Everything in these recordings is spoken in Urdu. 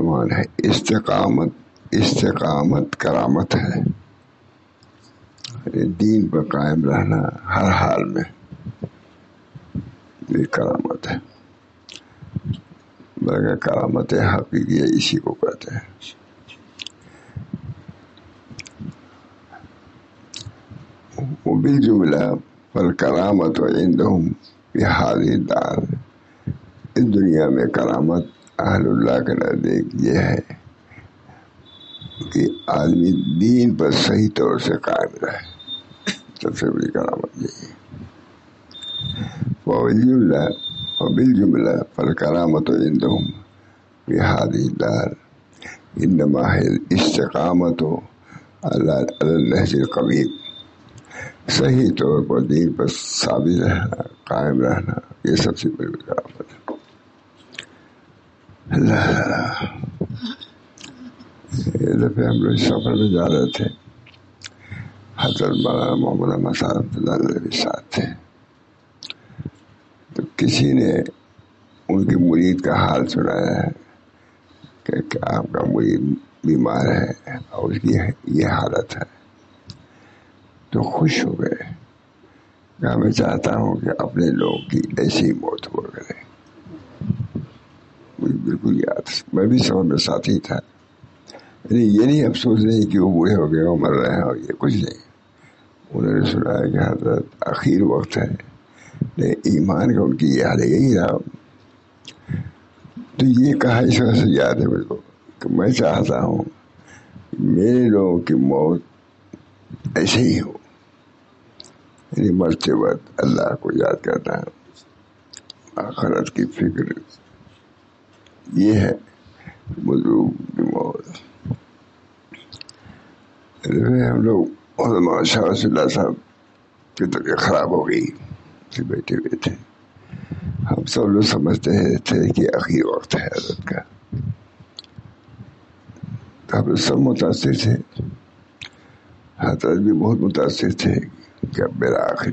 عنوان ہے استقامت. استقامت کرامت ہے. دین پر قائم رہنا ہر حال میں یہ کرامت ہے. بلکہ کرامت حقیقی اسی کو کہتے ہیں. وبالجملہ فالکرامت عندهم فی هذه الدار. اس دنیا میں کرامت اہل اللہ کے نزدیک یہ ہے کہ آدمی دین پر صحیح طور سے قائم رہے. سب سے بڑی کرامت یہی ہے. وبالجملہ فالکرامت عندهم فی هذه الدار انما هي الاستقامت علی النهج القویم. صحیح طور پر دین پر ثابت رہنا، قائم رہنا، یہ سب سے بڑی کرامت ہے. اللہ یہ دفعہ ہم لوگ سفر میں جا رہے تھے. حضرت مولانا محمد احمد صاحب کے ساتھ تھے. تو کسی نے ان کے مرید کا حال سنایا ہے کہ آپ کا مرید بیمار ہے اور اس کی یہ حالت ہے. تو خوش ہو گئے کہ میں چاہتا ہوں کہ اپنے لوگوں کی ایسی موت ہو کرے. مجھے بالکل یاد. میں بھی سفر میں ساتھی تھا. یعنی یہ نہیں افسوس نہیں کہ وہ بوڑھے ہو گئے اور مر رہے ہیں اور یہ کچھ نہیں. انہوں نے سنا کہ حضرت آخر وقت ہے لیکن ایمان کا ان کی یاد ہے یہی رہا. تو یہ کہا اس وجہ سے یاد ہے میرے کو کہ میں چاہتا ہوں میرے لوگوں کی موت ایسے ہی ہو. یعنی مرتے وقت اللہ کو یاد کرنا، آخرت کی فکر، یہ ہے مظلوم کی موت. ہم لوگ علماء شاہ رسول اللہ صاحب کی طبیعت خراب ہو گئی کہ بیٹھے ہوئے تھے. ہم سب لوگ سمجھتے تھے کہ آخری وقت ہے حضرت کا. تو ہم لوگ سب متاثر تھے. حضرت بھی بہت متاثر تھے کہ اب میرا آخر.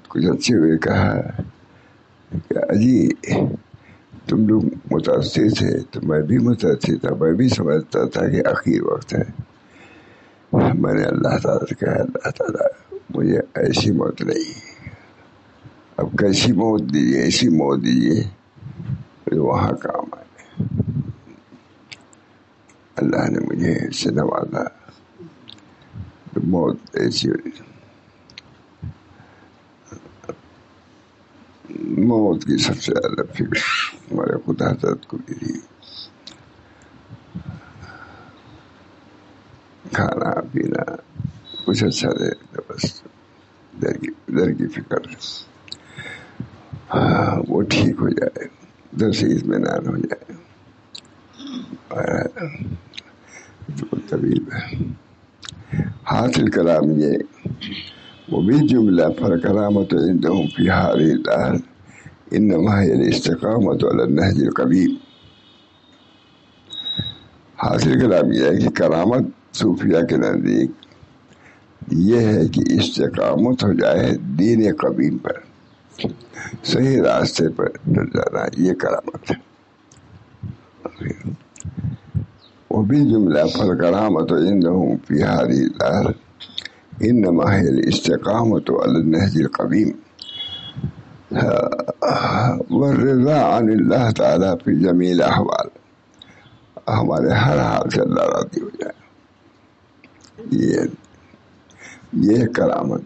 کچھ اچھے ہوئے کہا کہ اجی تم لوگ متاثر تھے تو میں بھی متاثر تھا. میں بھی سمجھتا تھا کہ آخری وقت ہے. میں نے اللہ تعالیٰ سے کہا اللہ تعالیٰ مجھے ایسی موت نہیں، اب کیسی موت دیجیے، ایسی موت دیجیے جو وہاں کام آئے. اللہ نے مجھے اس سے نوازا. موت ایسی ہوئی. موت کی سب سے زیادہ فکر ہمارے خدا حضرت کو بھی تھی. کھانا پینا کچھ اچھا دے بس در کی فکر وہ ٹھیک ہو جائے، در سے اطمینان ہو جائے. طبیب ہے. حاصل کلام یہ وہ بھی جملہ فالکرامت عندهم فی هذه الدار انما هي الاستقامت علی النهج القویم. حاصل کلام یہ ہے کہ کرامت صوفیہ کے نزدیک یہ ہے کہ استقامت ہو جائے دین قویم پر، صحیح راستے پر ڈر جانا، یہ کرامت ہے. وبالجملہ فالکرامت عندهم فی هذه الدار انما هي الاستقامت علی النهج القویم والرضا عن اللہ تعالیٰ فی جمیع الاحوال. ہمارے ہر حال سے اللہ راضی ہو جائے. یہ کرامت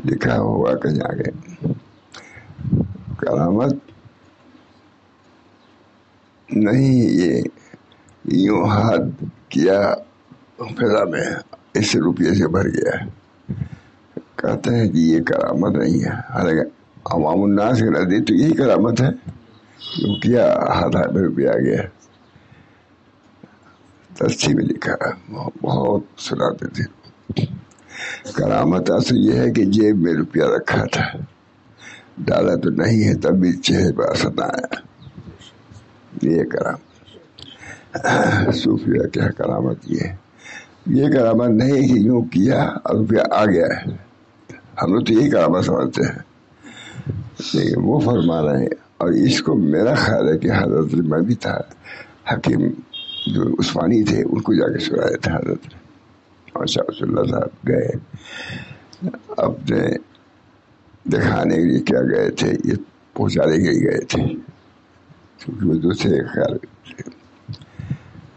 لکھا ہوا کہیں آگے. کرامت نہیں یہ یوں ہاتھ کیا فضا میں اس روپیے سے بھر گیا. کہتے ہیں کہ یہ کرامت نہیں ہے. حالانکہ عوام الناس کے نزدیک تو یہی کرامت ہے. یوں کیا ہاتھ میں روپیہ آ گیا. ترسی میں لکھا بہت سناتے تھے. کرامت اصل یہ ہے کہ جیب میں روپیہ رکھا تھا، ڈالا تو نہیں ہے تب بھی چہرے پر اثر نہ آیا. یہ کرامت صوفیہ کیا کرامت یہ کرامت نہیں کہ یوں کیا اور روپیہ آ گیا ہے. ہم لوگ تو یہی کرامت سمجھتے ہیں. لیکن وہ فرما رہے ہیں، اور اس کو میرا خیال ہے کہ حضرت میں بھی تھا، حکیم جو عثمانی تھے ان کو جا کے سنایا تھا حضرت نے، اور شاہ رسول اللہ صاحب گئے اپنے دکھانے کے لیے کیا گئے تھے، یہ پہنچانے کے لیے گئے تھے، کیونکہ وہ دوسرے خیال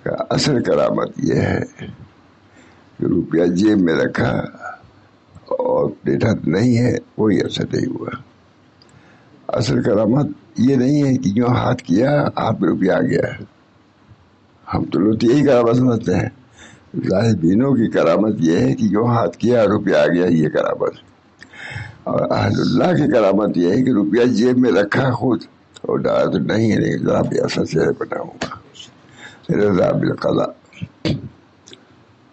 کا اصل کرامت یہ ہے کہ روپیہ جیب میں رکھا اور بیٹھا نہیں ہے، کوئی اثر نہیں ہوا۔ اصل کرامت یہ نہیں ہے کہ جو ہاتھ کیا ہاتھ میں روپیہ آ گیا، ہم تو لوگ یہی کرامت سمجھتے ہیں۔ ظاہر بینوں کی کرامت یہ ہے کہ جو ہاتھ کیا روپیہ آ گیا، یہ کرامت۔ اور اہل اللہ کی کرامت یہ ہے کہ روپیہ جیب میں رکھا خود اور ڈالا تو نہیں ہے، ذرا بھی اثر سے بناؤں گا رضا بالقضا،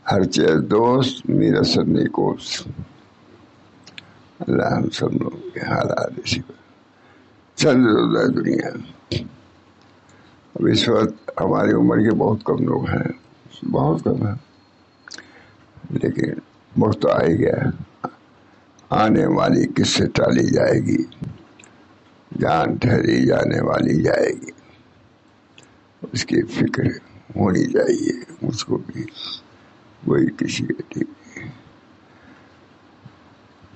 ہر چیز دوست میرا سب نیکوست۔ اللہ ہم سب لوگوں کے حالات اسی پر چل رہا ہے دنیا۔ اب اس وقت ہماری عمر کے بہت کم لوگ ہیں، بہت کم ہیں، لیکن وقت تو آ ہی گیا، آنے والی کس سے ٹالی جائے گی، جان ٹھہری جانے والی جائے گی، اس کی فکر ہونی چاہیے مجھ کو بھی، وہی کسی کے ٹھیک۔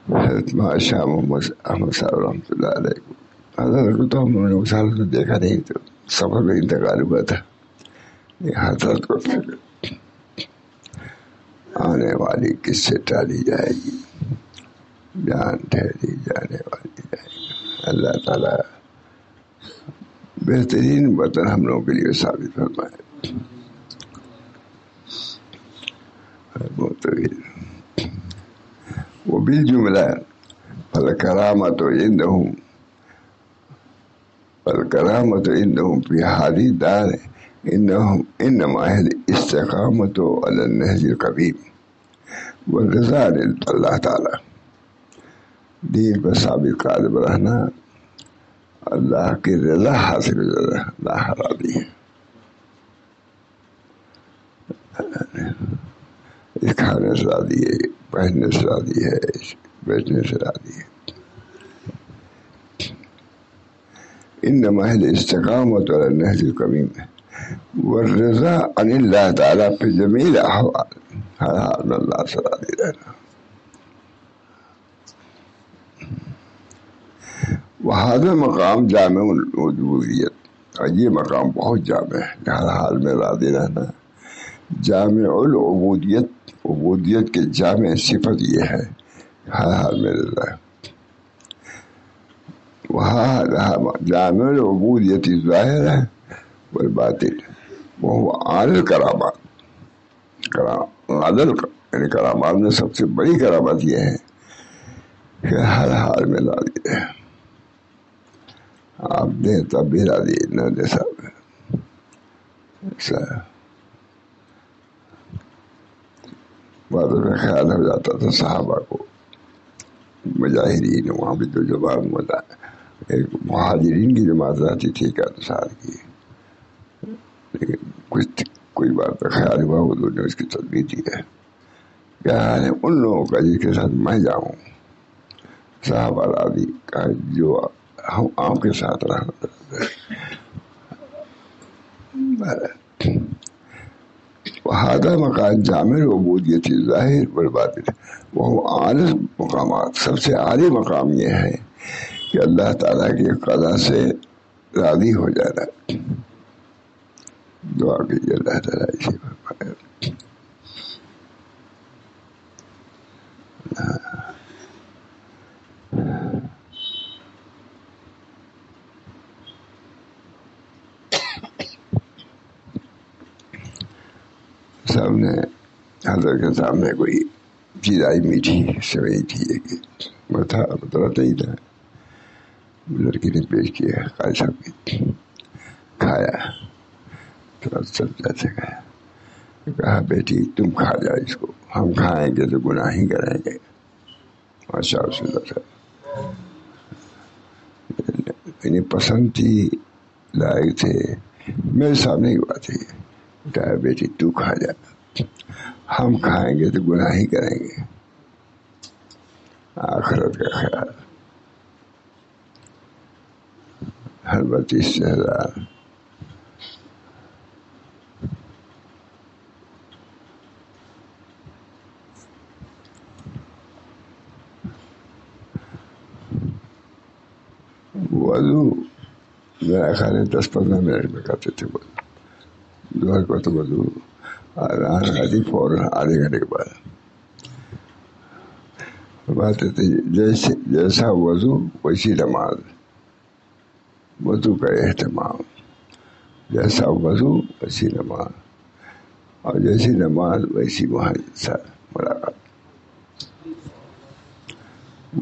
حضرت شاہ محمد احمد صاحب رحمۃ اللہ علیہ کو، حضرت کو تو ہم لوگوں نے اس حالت میں دیکھا نہیں، تو سفر میں انتقال ہوا تھا، حضرت کو آنے والی کس سے ٹالی جائے گی، جان ٹھہری جانے والی جائے گی۔ اللہ تعالیٰ بہترین وطن ہم لوگوں کے لیے ثابت فرمائے۔ وہ بالجملہ فالکرامۃ عندہم فی هذه الدار انما هي الاستقامۃ علی النهج القویم والرضا اللہ تعالی، دین پر ثابت قادم رہنا، اللہ کی رضا حاصل کرنا، اللہ راضی ہے، اس کھانے سے راضی ہے، پہننے سے راضی ہے، بیچنے سے راضی ہے۔ انما هي الاستقامۃ علی النهج القویم والرضا عن اللہ تعالیٰ فی جمیع الاحوال، ہر حال میں اللہ سے راضی رہنا۔ وہذا مقام جامع العبودیت، اور یہ مقام بہت جامع ہے، ہر حال میں راضی رہنا۔ جامع العبودیت، عبودیت کے جامع صفت یہ ہے، ہر حال میں رضا۔ وہاں جامع العبودیت ظاہرہ والباطن وہو اعلی الکرامات، یعنی کرامات میں سب سے بڑی کرامت یہ ہے کہ ہر حال میں راضی ہے، آپ دیں تب بھی راضی نہ دے صاحب، ایسا بعد میں خیال ہو جاتا تھا صحابہ کو، مجاہرین وہاں پہ جو جماعت ایک مہاجرین کی جماعت رہتی تھی ایک انصار کی، لیکن کوئی بات کا خیال ہوا، حضور نے اس کی تدبیر دی ہے، کیا ہے ان لوگوں کا جس کے ساتھ میں جاؤں، صحابہ راضی کا جو ہم آپ کے ساتھ رہنا۔ وہذا مقام جامع العبودیت ظاہر والباطن وہ اعلی مقامات، سب سے اعلی مقام یہ ہے کہ اللہ تعالیٰ کی قضا سے راضی ہو جانا۔ دعا کیجیے اللہ تعالیٰ اسی پر سب نے حضرت کے سامنے کوئی چیز آئی میٹھی سوئی تھی، وہ تھا بتاتا ہی تھا، لڑکی نے پیش کیا، قاری صاحب کی کھایا، تھوڑا سب جیسے کہا بیٹی تم کھا جاؤ اس کو، ہم کھائیں گے تو گناہ ہی کریں گے۔ ماشاء اللہ انہیں پسند تھی، لائق تھے، میرے سامنے ہی بات ہے، کہا بیٹی تو کھا جا، ہم کھائیں گے تو گناہ ہی کریں گے۔ آخرت کا خیال، ہر 32,000. وضو میرا خیال ہے 10-15 منٹ میں کرتے تھے. ظہر کو تو وضو آدھی فوراً آدھے گھنٹے کے بعد. بات ہے جیسا وضو ویسی نماز. وضو کا اہتمام، جیسا وضو ویسی نماز، اور جیسی نماز ویسی وہاں ملاقات.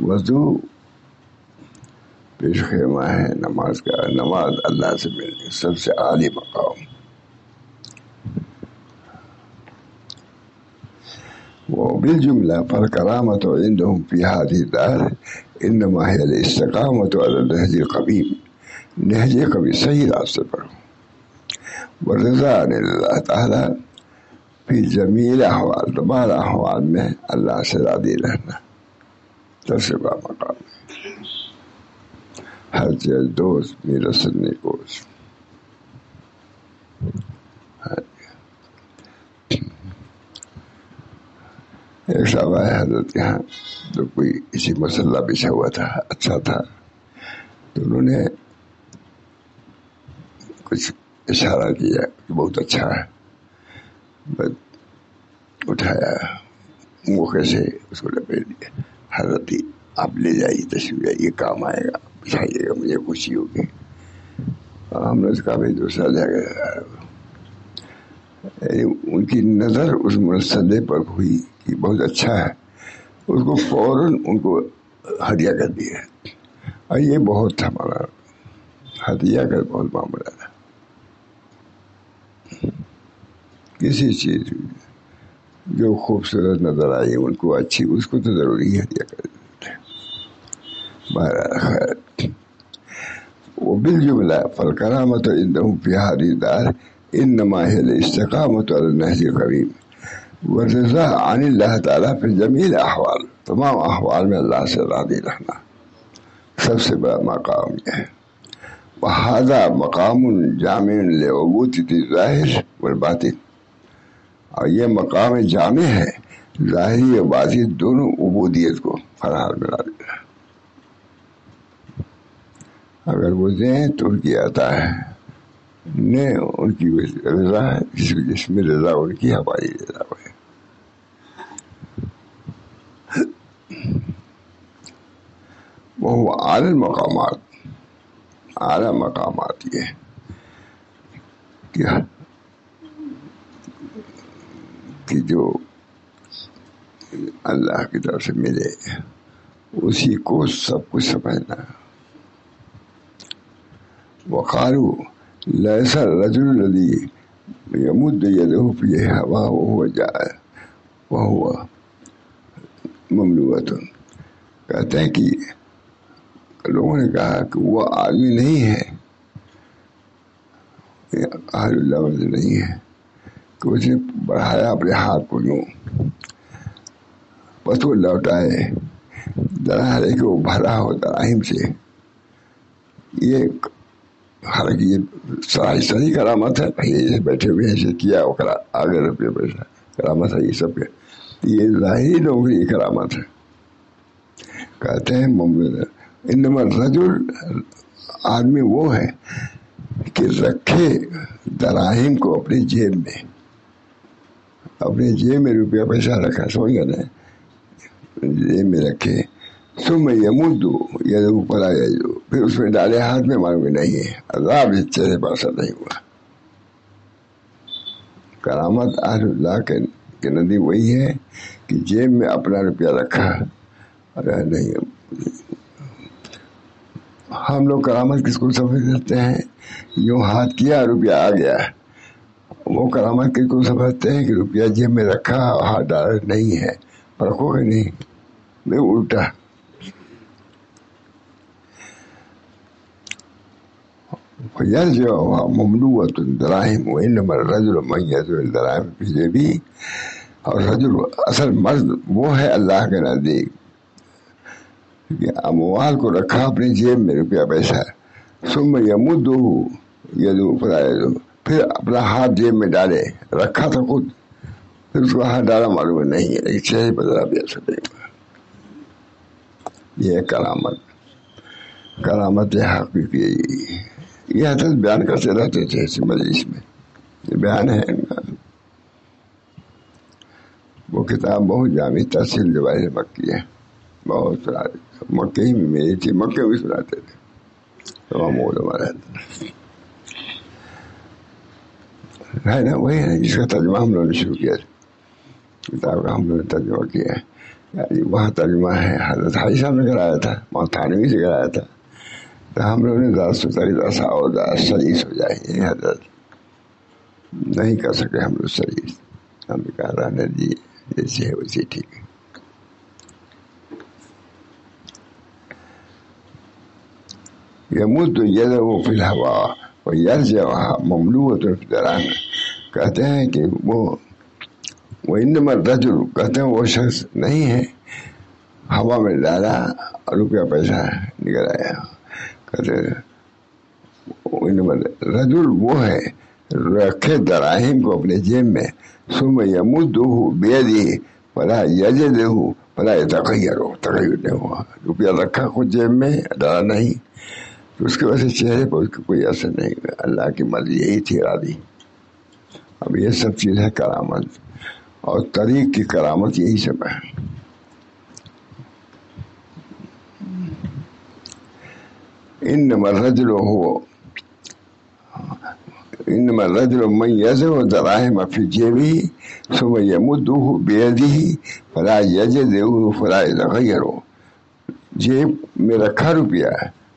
وضو پیش خیمہ ہے نماز کا. نماز اللہ سے ملنے سب سے عالی مقام. وبالجملة فالكرامة عندهم في هذه الدار إنما هي الاستقامة على النهج القويم. نهج قوي صحیح راستے پر، والرضا عن اللہ تعالیٰ فی جمیل احوال، تمام احوال میں اللہ سے راضی رہنا سب سے بڑا مقام ہے. ہر چیز دوست میرا سننے کو. ایک صاحب آئے حضرت کے یہاں، تو کوئی اسی مسئلہ بچھا ہوا تھا، اچھا تھا، تو انہوں نے کچھ اشارہ کیا کہ بہت اچھا ہے. بس اٹھایا موقع سے اس کو لپیٹ دیا. حضرت آپ لے جائیے، تشریف جائیے، کام آئے گا، بچھائیے گا، مجھے خوشی ہوگی. ہم نے اس کا بھی دوسرا جگہ ان کی نظر اس مسئلے پر ہوئی کہ بہت اچھا ہے، اس کو فوراً ان کو ہدیہ کر دیا. اور یہ بہت تھا ہمارا ہدیہ کا بہت معاملہ تھا. کسی چیز جو خوبصورت نظر آئی ان کو اچھی، اس کو تو ضروری ہدیہ کر دیتے. بہرحال خیر. وبالجملة فالكرامة عندهم في هذه الدار إنما هي الاستقامة على النهج القويم والرضا عن اللہ تعالیٰ في جميع الأحوال. تمام احوال میں اللہ سے راضی رہنا سب سے بڑا مقام یہ ہے. وهذا مقام جامع لعبودية الظاہر والباطن. اور یہ مقام جامع ہے ظاہری اور باطنی دونوں عبودیت کو فراہم ملا دیتا ہے. اگر وہ دیں تو ان کی عطا ہے، نے ان کی رضا ہے، جس میں رضا ان کی ہماری رضا ہے. وہ اعلی مقامات، اعلیٰ مقامات یہ کیا کہ جو اللہ کی طرف سے ملے اسی کو سب کچھ سمجھنا. وقالوا ليس الرجل الذي يمد يده في هواه وهو جائع وهو مملوءة. کہتے ہیں کہ لوگوں نے کہا کہ وہ آدمی نہیں ہے، اہل اللہ نہیں ہے کہ اس نے بڑھایا اپنے ہاتھ کو یوں بس وہ لوٹائے درہرے کہ وہ بھرا ہو دراہم سے. یہ حالانکہ یہ صحیح کرامت ہے. یہ بیٹھے ہوئے ایسے کیا وہ آگے روپیے پیسہ کرامت ہے. یہ سب کے یہ ظاہری لوگوں کی کرامت ہے. کہتے ہیں انما الرجل، آدمی وہ ہے کہ رکھے دراہم کو اپنی جیب میں، اپنے جیب میں روپیہ پیسہ رکھا، سمجھ گئے نا، جیب میں رکھے. ثم یمد یہ اوپر آ جائے، پھر اس میں ڈالے ہاتھ میں، معلوم نہیں ہے عذاب اس چہرے پر اثر نہیں ہوا. کرامت اہل اللہ کے نزدیک وہی ہے کہ جیب میں اپنا روپیہ رکھا. نہیں، ہم لوگ کرامت کس کو سمجھتے ہیں؟ یوں ہاتھ کیا روپیہ آ گیا. وہ کرامت کس کو سمجھتے ہیں کہ روپیہ جیب میں رکھا اور ہاتھ ڈالا نہیں ہے. رکھو گے نہیں، الٹا. فيرجع مملوءة الدراهم وإنما الرجل من يزور الدراهم في جيبه. اور رجل اصل مرد وہ ہے اللہ کے نزدیک کہ اموال کو رکھا اپنی جیب میں، روپیہ پیسہ ثم یمدہ یدہ فلا یدہ، پھر اپنا ہاتھ جیب میں ڈالے، رکھا تھا خود، پھر اس کو ہاتھ ڈالا معلوم نہیں ہے، لیکن چہرے پر ذرا بھی اثر نہیں ہوا۔ یہ ہے کرامت، کرامت حقیقی۔ یہ حضرت بیان کرتے رہتے تھے اس مجلس میں، یہ بیان ہے ان کا۔ وہ کتاب بہت جامع تحصیل جواہر مکی ہے، بہت سناتے، مکے ہی میں میری تھی، مکے بھی سناتے تھے تمام علماء رہتے ہے نا۔ وہی ہے جس کا ترجمہ ہم لوگوں نے شروع کیا، کتاب کا ہم لوگوں نے ترجمہ کیا ہے، یعنی وہاں ترجمہ ہے حضرت حاجی صاحب نے کرایا تھا، وہاں تھانوی سے کرایا تھا، تو ہم لوگوں نے زیادہ ستری ایسا اور زیادہ سلیس ہو جائے، یہ حضرت نہیں کر سکے ہم لوگ سلیس، ہم نے کہا رہنے دیجیے جیسے ہے ویسے ٹھیک ہے۔ یمد یدہ فی الہوا ویرجعها مملوءۃ فی الدراہم، کہتے ہیں کہ وہ انما الرجل، کہتے ہیں وہ شخص نہیں ہے ہوا میں ڈالا روپیہ پیسہ نکل آیا، کہتے ہیں انما الرجل وہ ہے رکھے دراہم کو اپنے جیب میں، ثم یمدہ بیدہ فلا یجدہ فلا یتغیر، تغیر نہیں ہوا، روپیہ رکھا خود جیب میں ڈالا نہیں، تو اس کی وجہ سے چہرے پر اس کا کوئی اثر نہیں ہوا۔ اللہ کی مرضی یہی تھی راضی۔ اب یہ سب چیز ہے کرامت، اور طریق کی کرامت یہی سب ہے۔ انما الرجل من یضع الدراہم فی جیبہ ثم یمدہ بیدہ فلا یجدہ فلا یتغیر، جیب میں رکھا روپیہ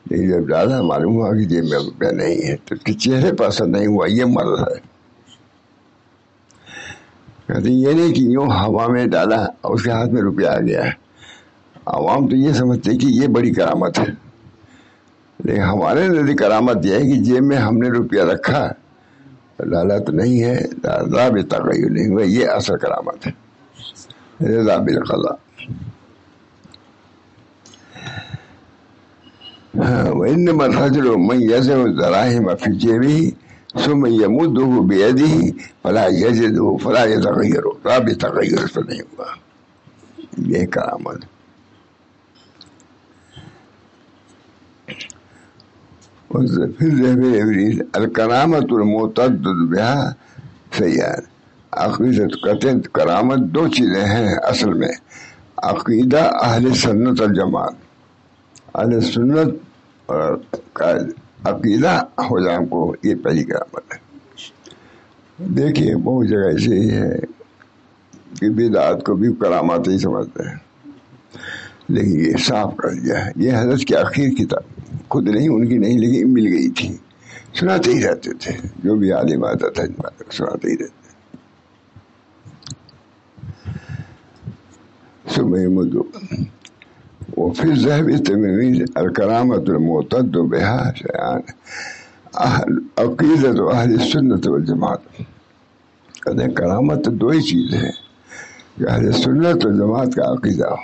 لیکن جب ڈالا معلوم ہوا کہ جیب میں روپیہ نہیں ہے، تو اس کے چہرے پر اثر نہیں ہوا، یہ مرض ہے۔ کہتے یہ نہیں کہ یوں ہوا میں ڈالا اور اس کے ہاتھ میں روپیہ آ گیا ہے، عوام تو یہ سمجھتے کہ یہ بڑی کرامت ہے، لیکن ہمارے نزدیک کرامت یہ ہے کہ جیب میں ہم نے روپیہ رکھا، ڈالا تو نہیں ہے، رضا بالتغیر نہیں ہوا، یہ اصل کرامت ہے، رضا بالقضاء۔ وإنما الرجل من يضع الدراهم في جيبه ثم يمده بيده فلا يجده فلا يتغير، رضا بالتغیر تو نہیں ہوا، یہ کرامت۔ پھر الکرامت المعتد بها سیئات، عقیدت، کہتے ہیں کرامت دو چیزیں ہیں اصل میں، عقیدہ اہل سنت الجماعت، اہل سنت اور عقیدہ ہو جائے ہم کو، یہ پہلی کرامت ہے۔ دیکھیے بہت جگہ ایسے ہی ہے کہ بدعات کو بھی کرامات ہی سمجھتے ہیں، لیکن یہ صاف کر دیا ہے، یہ حضرت کی آخر کتاب خود نہیں، ان کی نہیں، لیکن مل گئی تھی، سناتے ہی رہتے تھے، جو بھی عالم آتا تھا سناتے ہی رہتے۔ وفي الذهب التميمي الكرامة المعتد بها شيئان، عقیدت اہل سنت والجماعت، کہتے ہیں کرامت تو دو ہی چیز ہے کہ اہل سنت والجماعت کا عقیدہ ہو،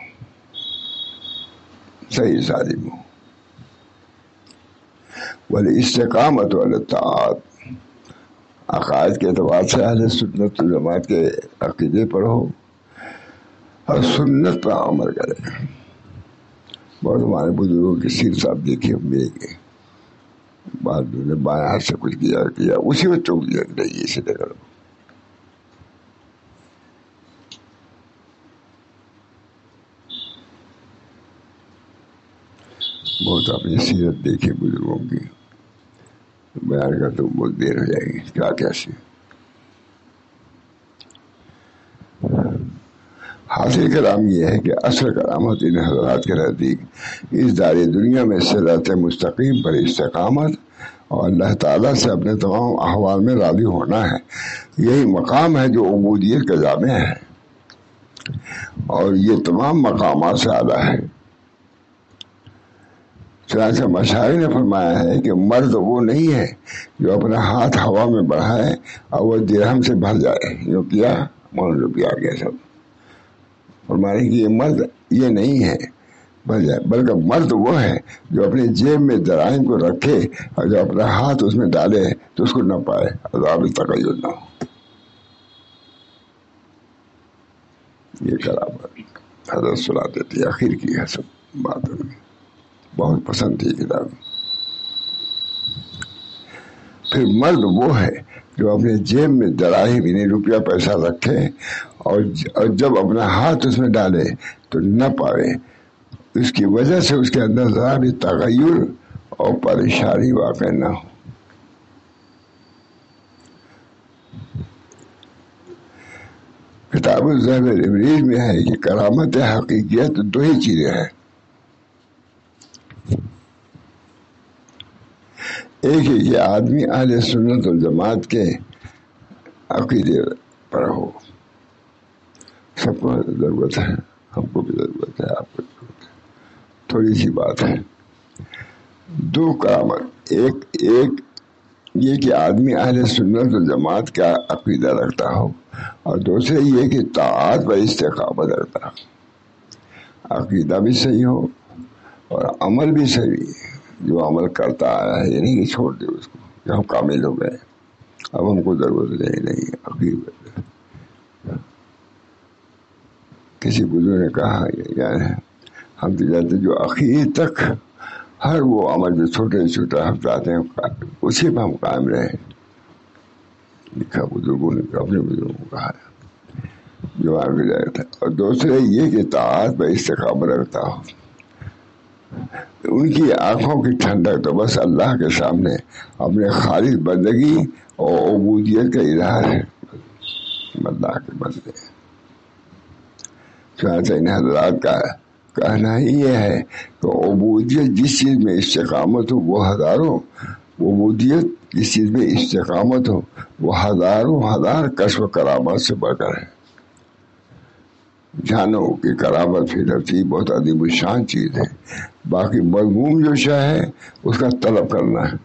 صحیح سالم ہو، والاستقامت علی الطاعات، عقائد کے اعتبار سے اہل سنت والجماعت کے عقیدے پر ہو اور سنت پر عمل کرے۔ بہت ہمارے بزرگوں کی سیر صاحب دیکھیے ملے گے، بعد میں بائیں ہاتھ سے کچھ کیا اسی میں ٹوک دیا کہ نہیں اسے نہ کرو۔ بہت اپنی سیرت دیکھیے بزرگوں کی، بیان کا تو بہت دیر ہو جائے گی، کیا کیسے حاصل کرام یہ ہے کہ اصل کرامت ان حضرات کے نزدیک اس دار دنیا میں صراط مستقیم پر استقامت اور اللہ تعالیٰ سے اپنے تمام احوال میں راضی ہونا ہے، یہی مقام ہے جو عبودیت کا جامع ہے، اور یہ تمام مقامات سے اعلیٰ ہے۔ چنانچہ مشاعر نے فرمایا ہے کہ مرد وہ نہیں ہے جو اپنا ہاتھ ہوا میں بڑھائے اور وہ درہم سے بھر جائے، جو کیا مان روپیہ آ گیا سب، فرمانے کہ یہ مرد یہ نہیں ہے بن جائے، بلکہ مرد وہ ہے جو اپنے جیب میں دراہم کو رکھے اور جو اپنا ہاتھ اس میں ڈالے تو اس کو نہ پائے، عذاب تغیر نہ ہو۔ یہ کرامت حضرت سناتے تھے، آخر کی ہے سب بات ان کی، بہت پسند تھی کتاب۔ پھر مرد وہ ہے جو اپنے جیب میں دراہم یعنی روپیہ پیسہ رکھے اور جب اپنا ہاتھ اس میں ڈالے تو نہ پاوے، اس کی وجہ سے اس کے اندر ذرا بھی تغیر اور پریشانی واقع نہ ہو۔ کتاب الذهب الابریز میں ہے کہ کرامت حقیقیت دو ہی چیزیں ہیں، ایک ہے کہ آدمی اہل سنت والجماعت کے عقیدے پر ہو، سب کو ضرورت ہے، ہم کو بھی ضرورت ہے، آپ کو ضرورت ہے، تھوڑی سی بات ہے۔ دو کرامت، ایک یہ کہ آدمی اہل سنت والجماعت کا عقیدہ رکھتا ہو، اور دوسرے یہ کہ طاعت پر استقامت رکھتا ہو، عقیدہ بھی صحیح ہو اور عمل بھی صحیح، جو عمل کرتا آیا ہے یہ نہیں کہ چھوڑ دے اس کو کہ ہم کامل ہو گئے اب ہم کو ضرورت نہیں عقیدہ۔ کسی بزرگ نے کہا یعنی ہم تو جانتے جو اخیر تک ہر وہ عمل جو چھوٹے چھوٹے ہم چاہتے ہیں اسی پہ ہم قائم رہیں، لکھا بزرگوں نے اپنے بزرگوں کو کہا جو آگے جاتا ہے، اور دوسرے یہ کہ طاعت پر استقامت رکھتا ہو، ان کی آنکھوں کی ٹھنڈک تو بس اللہ کے سامنے اپنے خالص بندگی اور عبودیت کا اظہار ہے، اللہ کے بندے۔ چنانچہ ان حضرات کا کہنا ہی یہ ہے کہ عبودیت جس چیز میں استقامت ہو وہ ہزاروں، عبودیت جس چیز میں استقامت ہو وہ ہزاروں ہزار کشف کرامات سے بڑھ کر ہے۔ جانو کہ کرامت فی نفسی بہت عظیم الشان چیز ہے، باقی مضموم جو شے ہے اس کا طلب کرنا ہے۔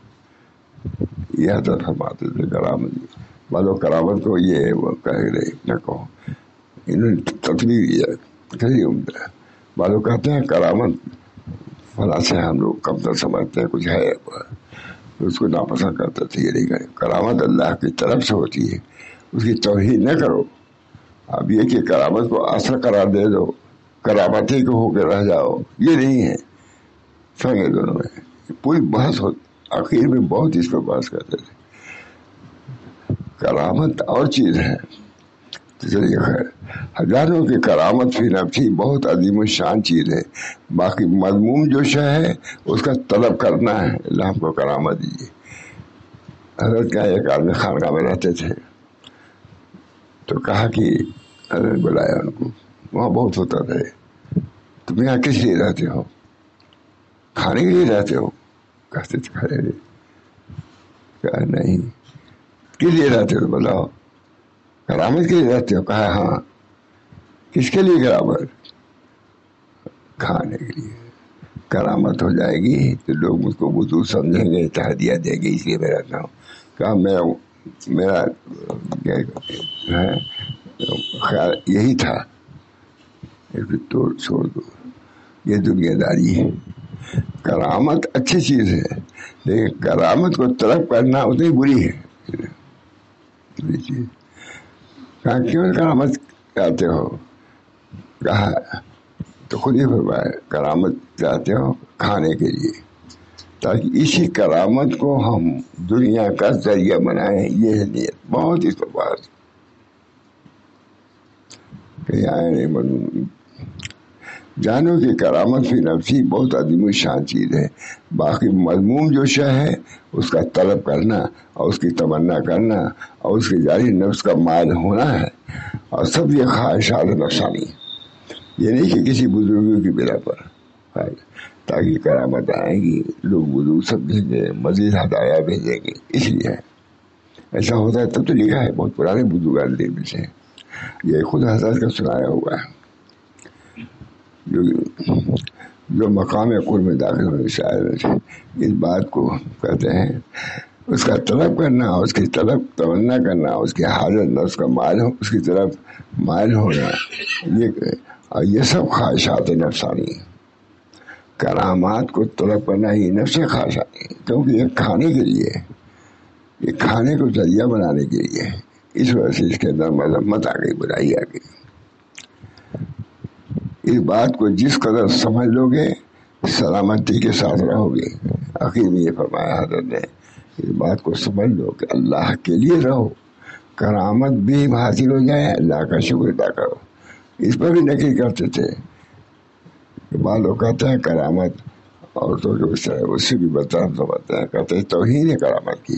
یہ حضرت فرماتے تھے کرامت والو کرامت کو یہ وہ کہہ رہے نہ کہو، انہوں نے تطبیق دیا کہیں عمدہ والو کہتے ہیں کرامت فلاں سے ہم لوگ کم تر سمجھتے ہیں، کچھ ہے اس کو ناپسند کرتے تھے، یہ نہیں کرے، کرامت اللہ کی طرف سے ہوتی ہے، اس کی توہین نہ کرو۔ اب یہ کہ کرامت کو اثر قرار دے دو، کرامت ہی کو ہو کے رہ جاؤ، یہ نہیں ہے۔ سمجھے دونوں میں پوری بحث ہو، آخر میں بہت اس پہ بحث کرتے تھے۔ کرامت اور چیز ہے، چلیے خیر، ہزاروں کی کرامت فی نفسی بہت عظیم الشان چیز ہے، باقی مضموم جو شے ہے اس کا طلب کرنا ہے، اللہ ہم کو کرامت دیجیے۔ حضرت کا ایک آدمی خانقاہ میں رہتے تھے تو کہا کہ حضرت بلایا ان کو، وہاں بہت ہوتا تھا، تم یہاں کس لیے رہتے ہو؟ کھانے کے لیے رہتے ہو؟ کہتے تھے کھانے لیے، کہا نہیں، کس لیے رہتے ہو بتاؤ؟ کرامت کے لیے رہتے ہو؟ کہا ہاں۔ کس کے لیے کرامت؟ کھانے کے لیے۔ کرامت ہو جائے گی تو لوگ مجھ کو بزرگ سمجھیں گے، تہدیہ دیں گے، اس لیے میں رہتا ہوں۔ کہا میرا خیال یہی تھا، توڑ چھوڑ دو، یہ دنیا داری ہے۔ کرامت اچھی چیز ہے لیکن کرامت کو طلب کرنا اتنی بری ہے، بری چیز۔ کہا کیوں کرامت چاہتے ہو؟ کہا تو خود ہی فرمایا کرامت چاہتے ہو کھانے کے لیے، تاکہ اسی کرامت کو ہم دنیا کا ذریعہ بنائیں، یہ ہے نیت۔ بہت اس کے پاس کہیں آئے نہیں بنوں۔ جانو کہ کرامت فی نفسی بہت عظیم الشان چیز ہے، باقی مضموم جو شے ہے اس کا طلب کرنا اور اس کی تمنا کرنا اور اس کی جاری نفس کا مائل ہونا ہے، اور سب یہ خواہشات نفسانی، یہ نہیں کہ کسی بزرگوں کی بنا پر، تاکہ کرامت آئیں گی، لوگ بزرگ سمجھیں گے، مزید ہدایہ بھیجیں گے، اس لیے ایسا ہوتا ہے۔ تب تو لکھا ہے بہت پرانے بزرگان دین میں سے، یہ خود حضرت کا سنایا ہوا ہے، جو مقام قرب میں داخل ہونے شاعر اس بات کو کہتے ہیں، اس کا طلب کرنا، اس کی طلب تمنا کرنا، اس کی حاجت نفس کا مائل ہو، اس کی طرف مائل ہونا، یہ سب خواہشات نفسانی ہیں۔ کرامات کو طلب کرنا ہی نفس خاصہ ہے، کیونکہ یہ کھانے کے لیے، یہ کھانے کو ذریعہ بنانے کے لیے ہے، اس وجہ سے اس کے اندر مذمت آ گئی، برائی آ گئی۔ اس بات کو جس قدر سمجھ لو گے سلامتی کے ساتھ رہو گے۔ آخر میں یہ فرمایا حضرت نے، اس بات کو سمجھ لو کہ اللہ کے لیے رہو، کرامت بھی حاصل ہو جائے، اللہ کا شکر ادا کرو۔ اس پر بھی نقل کرتے تھے کہ بعض لوگ کہتے ہیں کرامت عورتوں کے اس سے بھی بدتر ہم سمجھتے ہیں، کہتے ہیں توہین ہے کرامت کی۔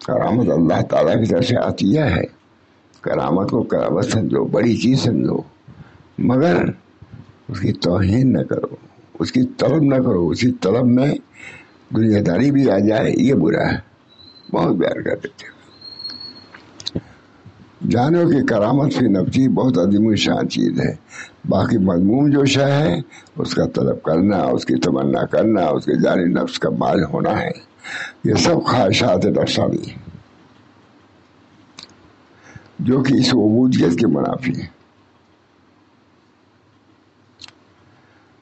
کرامت اللہ تعالیٰ کی طرف سے عطیہ ہے، کرامت کو کرامت سمجھو، بڑی چیز سمجھو، مگر اس کی توہین نہ کرو، اس کی طلب نہ کرو۔ اسی طلب میں دنیا داری بھی آ جائے، یہ برا ہے۔ بہت پیار کرتے تھے۔ جانو کہ کرامت فی نفسی بہت عظیم الشان چیز ہے، باقی مضموم جو شے ہے اس کا طلب کرنا، اس کی تمنا کرنا، اس کے جانی نفس کا مال ہونا ہے، یہ سب خواہشات نفسانی ہیں جو کہ اس عبودیت کے منافی ہے۔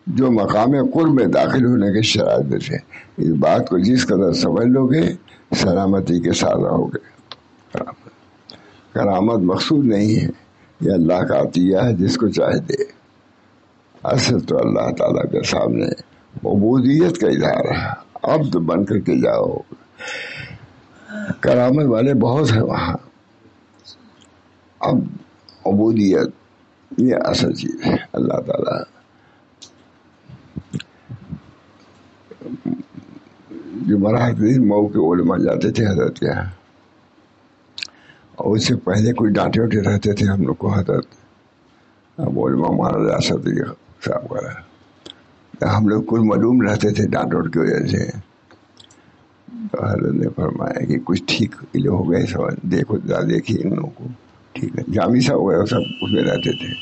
جو مقام قرب میں داخل ہونے کے شرائط میں سے، اس بات کو جس قدر سمجھ لو گے سلامتی کے ساتھ رہو گے۔ کرامت مقصود نہیں ہے، یہ اللہ کا عطیہ ہے، جس کو چاہے دے۔ اصل تو اللہ تعالیٰ کے سامنے عبودیت کا اظہار ہے، عبد بن کر کے جاؤ۔ کرامت والے بہت ہیں وہاں، اب عبودیت یہ اصل چیز ہے۔ اللہ تعالیٰ جمعرات کے دن مئو کے علماء جاتے تھے حضرت کے یہاں، اور اس سے پہلے کوئی ڈانٹے وٹے رہتے تھے ہم لوگ کو حضرت، اب علماء مولانا ریاست صاحب کا، ہم لوگ کل معلوم رہتے تھے ڈانٹ وٹ کی وجہ سے۔ تو حضرت نے فرمایا کہ کچھ ٹھیک ہو گئے، سوال دیکھو دیکھیے ان لوگوں کو، ٹھیک ہے جامی صاحب ہو گئے، سب اس میں رہتے تھے۔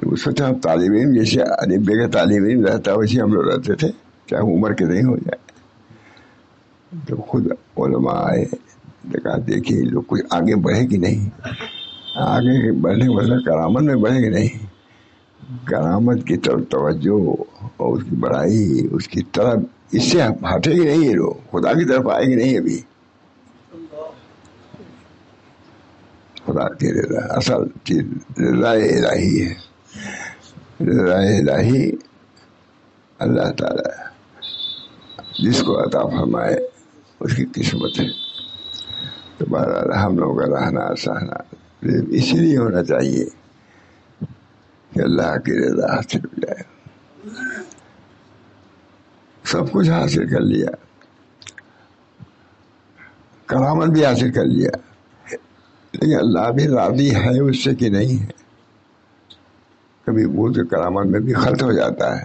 اس وقت ہم طالب علم جیسے عربی کا طالب علم رہتا ہے ویسے ہم لوگ رہتے تھے، چاہے عمر کے نہیں ہو جائے۔ تو خود علماء آئے، دیکھا دیکھیے لوگ کچھ آگے بڑھے کہ نہیں، آگے بڑھنے کا مطلب کرامت میں بڑھے کہ نہیں، کرامت کی طرف توجہ اور اس کی بڑائی، اس کی طرف، اس سے ہٹے گی نہیں، یہ لوگ خدا کی طرف آئے گی نہیں۔ ابھی خدا کی رضا اصل چیز رضا الہی ہے، رضا الہی اللہ تعالی جس کو عطا فرمائے اس کی قسمت ہے۔ تو بہرحال ہم لوگوں کا رہنا سہنا اسی لیے ہونا چاہیے کہ اللہ کی رضا حاصل ہو جائے۔ سب کچھ حاصل کر لیا، کرامت بھی حاصل کر لیا، لیکن اللہ بھی راضی ہے اس سے کہ نہیں ہے۔ کبھی وہ تو کرامت میں بھی خلط ہو جاتا ہے،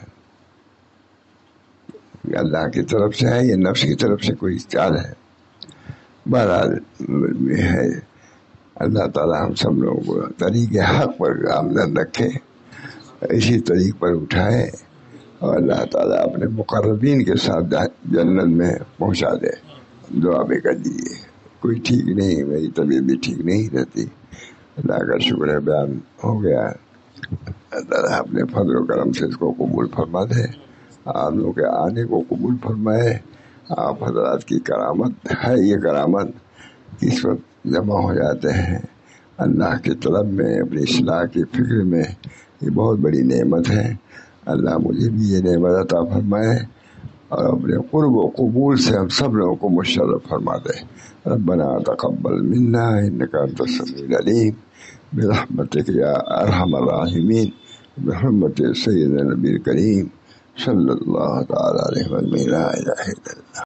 یہ اللہ کی طرف سے ہے یا نفس کی طرف سے کوئی چال ہے۔ بہرحال ہے اللہ تعالیٰ ہم سب لوگوں کو طریق حق پر آمدن رکھے، اسی طریق پر اٹھائے، اور اللہ تعالیٰ اپنے مقربین کے ساتھ جنت میں پہنچا دے۔ دعا بھی کر دیجیے۔ کوئی ٹھیک نہیں، میری طبیعت بھی ٹھیک نہیں رہتی، اللہ کا شکر ہے بیان ہو گیا۔ اللہ اپنے فضل و کرم سے اس کو قبول فرما دے، آپ لوگوں کے آنے کو قبول فرمائے۔ آپ حضرات کی کرامت ہے، یہ کرامت اس وقت جمع ہو جاتے ہیں اللہ کی طلب میں، اپنی اصلاح کی فکر میں، یہ بہت بڑی نعمت ہے۔ اللہ مجھے بھی یہ نعمت عطا فرمائے اور اپنے قرب و قبول سے ہم سب لوگوں کو مشرف فرما دے۔ ربنا تقبل منا انک انت السمیع العلیم برحمتک یا ارحم الراحمین بحرمت سیدنا نبی کریم صلی اللہ تعالی علیہ وسلم۔ لا الہ الا اللہ۔